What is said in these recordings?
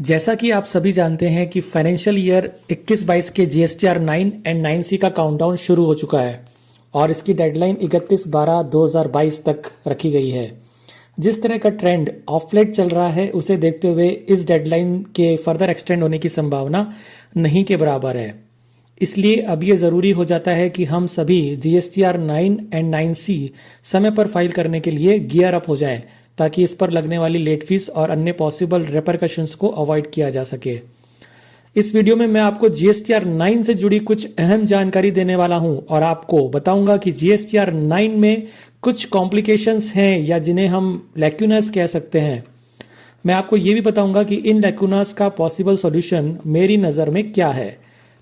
जैसा कि आप सभी जानते हैं कि फाइनेंशियल ईयर 21-22 के जीएसटीआर 9 एंड 9C का काउंटडाउन शुरू हो चुका है और इसकी डेडलाइन 31/12/2022 तक रखी गई है। जिस तरह का ट्रेंड ऑफ लेट चल रहा है उसे देखते हुए इस डेडलाइन के फर्दर एक्सटेंड होने की संभावना नहीं के बराबर है। इसलिए अब ये जरूरी हो जाता है कि हम सभी जीएसटीआर 9 एंड 9C समय पर फाइल करने के लिए गियर अप हो जाए ताकि इस पर लगने वाली लेट फीस और अन्य पॉसिबल रेपरकशंस को अवॉइड किया जा सके। इस वीडियो में मैं आपको जीएसटीआर 9 से जुड़ी कुछ अहम जानकारी देने वाला हूं और आपको बताऊंगा कि जीएसटीआर 9 में कुछ कॉम्प्लिकेशंस हैं या जिन्हें हम लैक्यूनास कह सकते हैं। मैं आपको यह भी बताऊंगा कि इन लैक्यूनास का पॉसिबल सॉल्यूशन मेरी नजर में क्या है।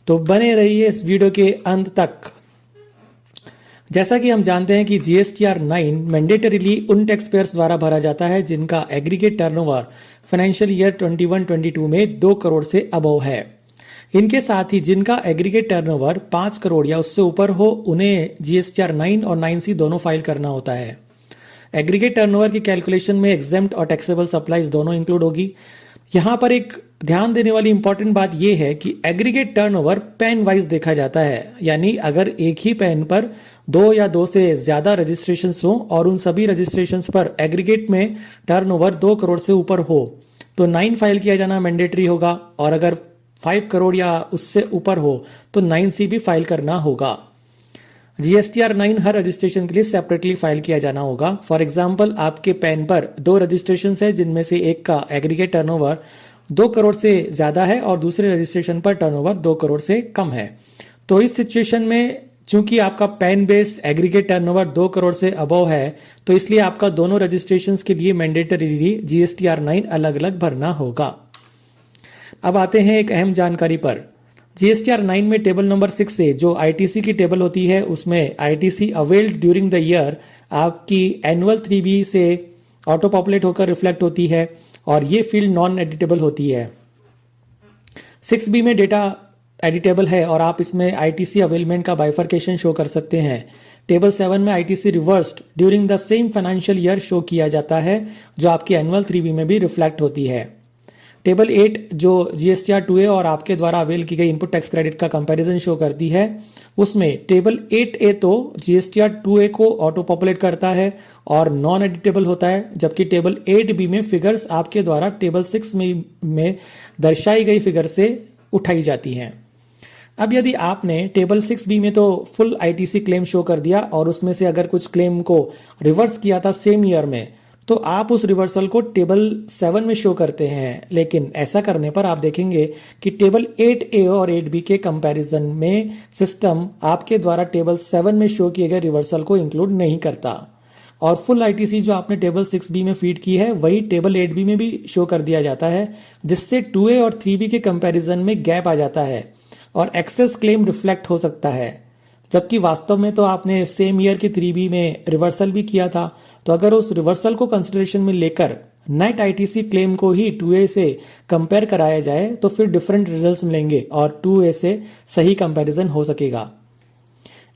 तो बने रहिए इस वीडियो के अंत तक। जैसा कि हम जानते हैं कि जीएसटीआर 9 मैंडेटरीली उन टैक्स पेयर्स द्वारा भरा जाता है जिनका एग्रीगेट टर्नओवर फाइनेंशियल ईयर 21-22 में 2 करोड़ से अबव है। इनके साथ ही जिनका एग्रीगेट टर्नओवर 5 करोड़ या उससे ऊपर हो उन्हें जीएसटीआर 9 और 9C दोनों फाइल करना होता है। एग्रीगेट टर्नओवर की कैलकुलेशन में एग्जेम्प्ट और टैक्सेबल सप्लाईज दोनों इंक्लूड होगी। यहां पर एक ध्यान देने वाली इंपॉर्टेंट बात यह है कि एग्रीगेट टर्नओवर पैन वाइज देखा जाता है, यानी अगर एक ही पैन पर 2 या 2 से ज्यादा रजिस्ट्रेशन हो और उन सभी रजिस्ट्रेशन पर एग्रीगेट में टर्नओवर 2 करोड़ से ऊपर हो तो 9 फाइल किया जाना मैंडेटरी होगा और अगर 5 करोड़ या उससे ऊपर हो तो 9C भी फाइल करना होगा। जीएसटीआर 9 हर रजिस्ट्रेशन के लिए सेपरेटली फाइल किया जाना होगा। फॉर एग्जाम्पल, आपके पैन पर 2 रजिस्ट्रेशन है जिनमें से एक का एग्रीगेट टर्नओवर 2 करोड़ से ज्यादा है और दूसरे रजिस्ट्रेशन पर टर्नओवर 2 करोड़ से कम है। तो इस सिचुएशन में चूंकि आपका pan based aggregate turnover 2 crore से अबव है तो इसलिए आपका दोनों रजिस्ट्रेशंस के लिए मैंडेटरीली जीएसटीआर 9 अलग अलग भरना होगा। अब आते हैं एक अहम जानकारी पर। जीएसटीआर 9 में टेबल नंबर 6 से जो आईटीसी की टेबल होती है उसमें ITC availed during the year आपकी एनुअल 3B से ऑटो पॉपुलेट होकर रिफ्लेक्ट होती है और ये फील्ड नॉन एडिटेबल होती है। 6B में डेटा एडिटेबल है और आप इसमें आईटीसी अवेलमेंट का बाइफर्केशन शो कर सकते हैं। टेबल 7 में ITC reversed during the same financial year show किया जाता है जो आपकी एनुअल 3B में भी रिफ्लेक्ट होती है। टेबल 8 जो जीएसटीआर 2A और आपके द्वारा अवेल की गई इनपुट टैक्स क्रेडिट का कंपैरिजन शो करती है उसमें टेबल 8A तो जीएसटीआर 2A को ऑटो पॉपुलेट करता है और नॉन एडिटेबल होता है, जबकि टेबल 8B में फिगर्स आपके द्वारा टेबल 6 में दर्शाई गई फिगर से उठाई जाती हैं। अब यदि आपने टेबल 6B में तो फुल आईटीसी क्लेम शो कर दिया और उसमें से अगर कुछ क्लेम को रिवर्स किया था सेम ईयर में तो आप उस रिवर्सल को टेबल 7 में शो करते हैं, लेकिन ऐसा करने पर आप देखेंगे कि टेबल 8A और 8B के कंपैरिजन में सिस्टम आपके द्वारा टेबल 7 में शो किए गए रिवर्सल को इंक्लूड नहीं करता और फुल आईटीसी जो आपने टेबल 6B में फीड की है वही टेबल 8B में भी शो कर दिया जाता है, जिससे 2A और 3B के कंपैरिजन में गैप आ जाता है और एक्सेस क्लेम रिफ्लेक्ट हो सकता है, जबकि वास्तव में तो आपने सेम ईयर की 3B में रिवर्सल भी किया था। तो अगर उस रिवर्सल को कंसिडरेशन में लेकर नेट आईटीसी क्लेम को ही 2A से कंपेयर कराया जाए तो फिर डिफरेंट रिजल्ट्स मिलेंगे और 2A से सही कंपैरिजन हो सकेगा।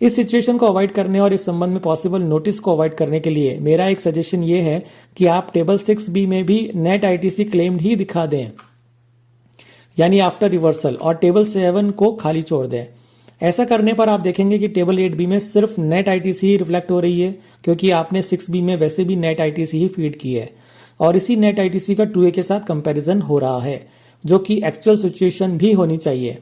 इस सिचुएशन को अवॉइड करने और इस संबंध में पॉसिबल नोटिस को अवॉइड करने के लिए मेरा एक सजेशन ये है कि आप टेबल 6B में भी नेट आईटीसी क्लेम ही दिखा दें, यानी आफ्टर रिवर्सल, और टेबल 7 को खाली छोड़ दें। ऐसा करने पर आप देखेंगे कि टेबल 8B में सिर्फ नेट आईटीसी ही रिफ्लेक्ट हो रही है क्योंकि आपने 6B में वैसे भी नेट आईटीसी ही फीड की है और इसी नेट आईटीसी का 2A के साथ कंपैरिजन हो रहा है, जो कि एक्चुअल सिचुएशन भी होनी चाहिए।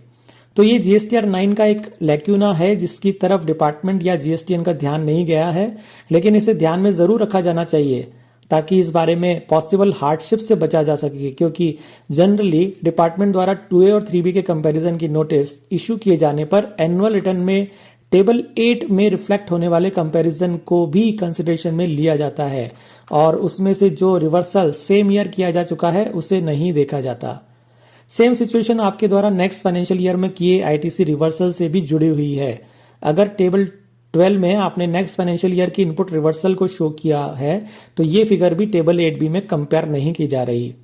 तो ये जीएसटीआर 9 का एक लैक्यूना है जिसकी तरफ डिपार्टमेंट या जीएसटीएन का ध्यान नहीं गया है, लेकिन इसे ध्यान में जरूर रखा जाना चाहिए ताकि इस बारे में पॉसिबल हार्डशिप से बचा जा सके, क्योंकि जनरली डिपार्टमेंट द्वारा 2A और 3B के कंपैरिजन की नोटिस इशू किए जाने पर एनुअल रिटर्न में टेबल 8 में रिफ्लेक्ट होने वाले कंपैरिजन को भी कंसिडरेशन में लिया जाता है और उसमें से जो रिवर्सल सेम ईयर किया जा चुका है उसे नहीं देखा जाता। सेम सिचुएशन आपके द्वारा नेक्स्ट फाइनेंशियल ईयर में किए आईटीसी रिवर्सल से भी जुड़ी हुई है। अगर टेबल 12 में आपने नेक्स्ट फाइनेंशियल ईयर की इनपुट रिवर्सल को शो किया है तो ये फिगर भी टेबल 8B में कंपेयर नहीं की जा रही।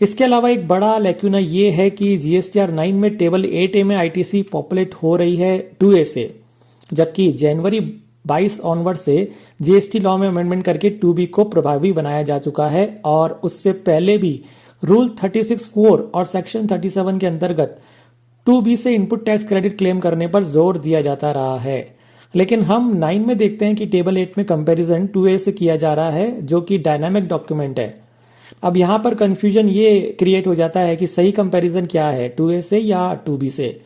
इसके अलावा एक बड़ा लैक्यूना ये है कि जीएसटीआर 9 में टेबल 8A में आईटीसी पॉपुलेट हो रही है 2A से, जबकि जनवरी 22 ऑनवर्ड से जीएसटी लॉ में अमेंडमेंट करके 2B को प्रभावी बनाया जा चुका है और उससे पहले भी रूल 36(4) और सेक्शन 37 के अंतर्गत 2B से इनपुट टैक्स क्रेडिट क्लेम करने पर जोर दिया जाता रहा है। लेकिन हम 9 में देखते हैं कि टेबल 8 में कंपैरिजन 2A से किया जा रहा है, जो कि डायनामिक डॉक्यूमेंट है। अब यहां पर कंफ्यूजन ये क्रिएट हो जाता है कि सही कंपैरिजन क्या है, 2A से या 2B से।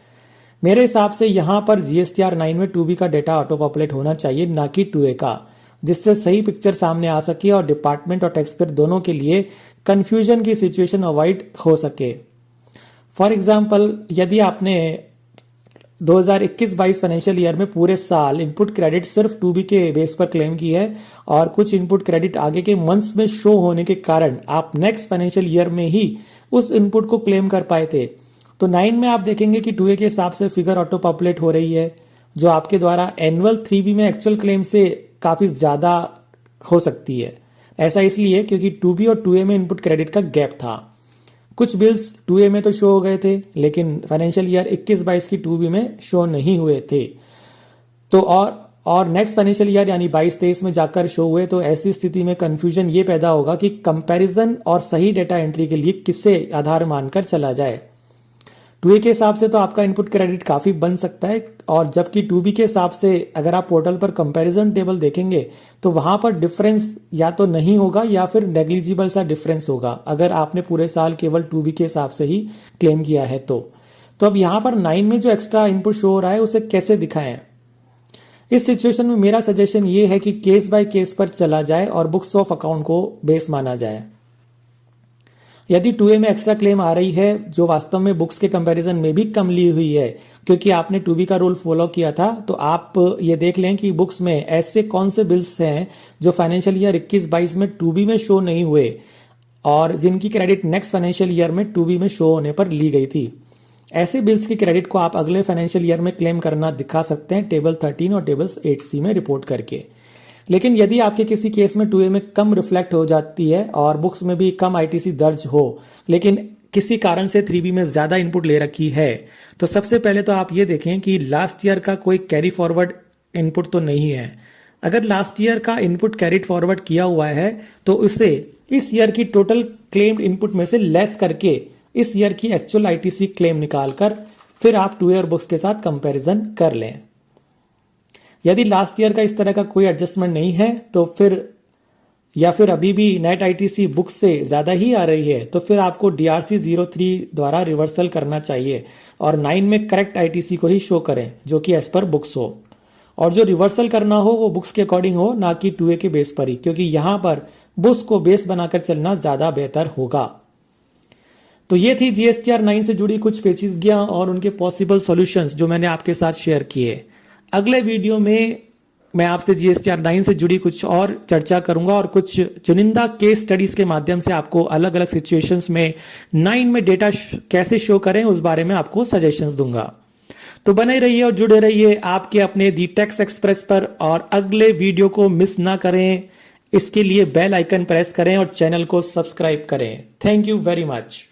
मेरे हिसाब से यहां पर GSTR 9 में 2B का डेटा ऑटो पॉपुलेट होना चाहिए, ना कि 2A का, जिससे सही पिक्चर सामने आ सके और डिपार्टमेंट और टैक्स पेयर दोनों के लिए कंफ्यूजन की सिचुएशन अवॉइड हो सके। फॉर एग्जाम्पल, यदि आपने 2021-22 फाइनेंशियल ईयर में पूरे साल इनपुट क्रेडिट सिर्फ 2B के बेस पर क्लेम की है और कुछ इनपुट क्रेडिट आगे के मंथ्स में शो होने के कारण आप नेक्स्ट फाइनेंशियल ईयर में ही उस इनपुट को क्लेम कर पाए थे, तो 9 में आप देखेंगे कि 2A के हिसाब से फिगर ऑटो पॉपुलेट हो रही है, जो आपके द्वारा एनुअल 3B में एक्चुअल क्लेम से काफी ज्यादा हो सकती है। ऐसा इसलिए क्योंकि 2B और 2A में इनपुट क्रेडिट का गैप था। कुछ बिल्स 2A में तो शो हो गए थे, लेकिन फाइनेंशियल ईयर 21-22 की 2B में शो नहीं हुए थे। तो और नेक्स्ट फाइनेंशियल ईयर यानी 22-23 में जाकर शो हुए, तो ऐसी स्थिति में कंफ्यूजन ये पैदा होगा कि कंपैरिजन और सही डेटा एंट्री के लिए किसे आधार मानकर चला जाए। 2A के हिसाब से तो आपका इनपुट क्रेडिट काफी बन सकता है, और जबकि 2B के हिसाब से अगर आप पोर्टल पर कंपैरिजन टेबल देखेंगे तो वहां पर डिफरेंस या तो नहीं होगा या फिर नेग्लिजिबल सा डिफरेंस होगा, अगर आपने पूरे साल केवल 2B के हिसाब से ही क्लेम किया है तो अब यहां पर 9 में जो एक्स्ट्रा इनपुट शो हो रहा है उसे कैसे दिखाएं। इस सिचुएशन में मेरा सजेशन ये है कि केस बाय केस पर चला जाए और बुक्स ऑफ अकाउंट को बेस माना जाए। यदि 2A में एक्स्ट्रा क्लेम आ रही है जो वास्तव में बुक्स के कंपैरिजन में भी कम ली हुई है, क्योंकि आपने 2B का रूल फॉलो किया था, तो आप ये देख लें कि बुक्स में ऐसे कौन से बिल्स हैं जो फाइनेंशियल ईयर 21-22 में 2B में शो नहीं हुए और जिनकी क्रेडिट नेक्स्ट फाइनेंशियल ईयर में 2B में शो होने पर ली गई थी। ऐसे बिल्स की क्रेडिट को आप अगले फाइनेंशियल ईयर में क्लेम करना दिखा सकते हैं टेबल 13 और टेबल 8C में रिपोर्ट करके। लेकिन यदि आपके किसी केस में 2A में कम रिफ्लेक्ट हो जाती है और बुक्स में भी कम ITC दर्ज हो, लेकिन किसी कारण से 3B में ज्यादा इनपुट ले रखी है, तो सबसे पहले तो आप ये देखें कि लास्ट ईयर का कोई कैरी फॉरवर्ड इनपुट तो नहीं है। अगर लास्ट ईयर का इनपुट कैरिड फॉरवर्ड किया हुआ है तो उसे इस ईयर की टोटल क्लेम्ड इनपुट में से लेस करके इस ईयर की एक्चुअल ITC क्लेम निकालकर फिर आप 2 ईयर बुक्स के साथ कंपैरिजन कर लें। यदि लास्ट ईयर का इस तरह का कोई एडजस्टमेंट नहीं है तो फिर अभी भी नेट ITC बुक्स से ज्यादा ही आ रही है, तो फिर आपको DRC 03 द्वारा रिवर्सल करना चाहिए और 9 में करेक्ट ITC को ही शो करें जो कि एज पर बुक्स हो, और जो रिवर्सल करना हो वो बुक्स के अकॉर्डिंग हो, ना कि 2A के बेस पर ही, क्योंकि यहां पर बुक्स को बेस बनाकर चलना ज्यादा बेहतर होगा। तो ये थी GSTR 9 से जुड़ी कुछ पेचीदगियां और उनके पॉसिबल सॉल्यूशंस जो मैंने आपके साथ शेयर किए। अगले वीडियो में मैं आपसे GSTR 9 से जुड़ी कुछ और चर्चा करूंगा और कुछ चुनिंदा केस स्टडीज के माध्यम से आपको अलग अलग सिचुएशंस में 9 में डेटा कैसे शो करें उस बारे में आपको सजेशंस दूंगा। तो बने रहिए और जुड़े रहिए आपके अपने दी टैक्स एक्सप्रेस पर, और अगले वीडियो को मिस ना करें, इसके लिए बेल आइकन प्रेस करें और चैनल को सब्सक्राइब करें। Thank you very much.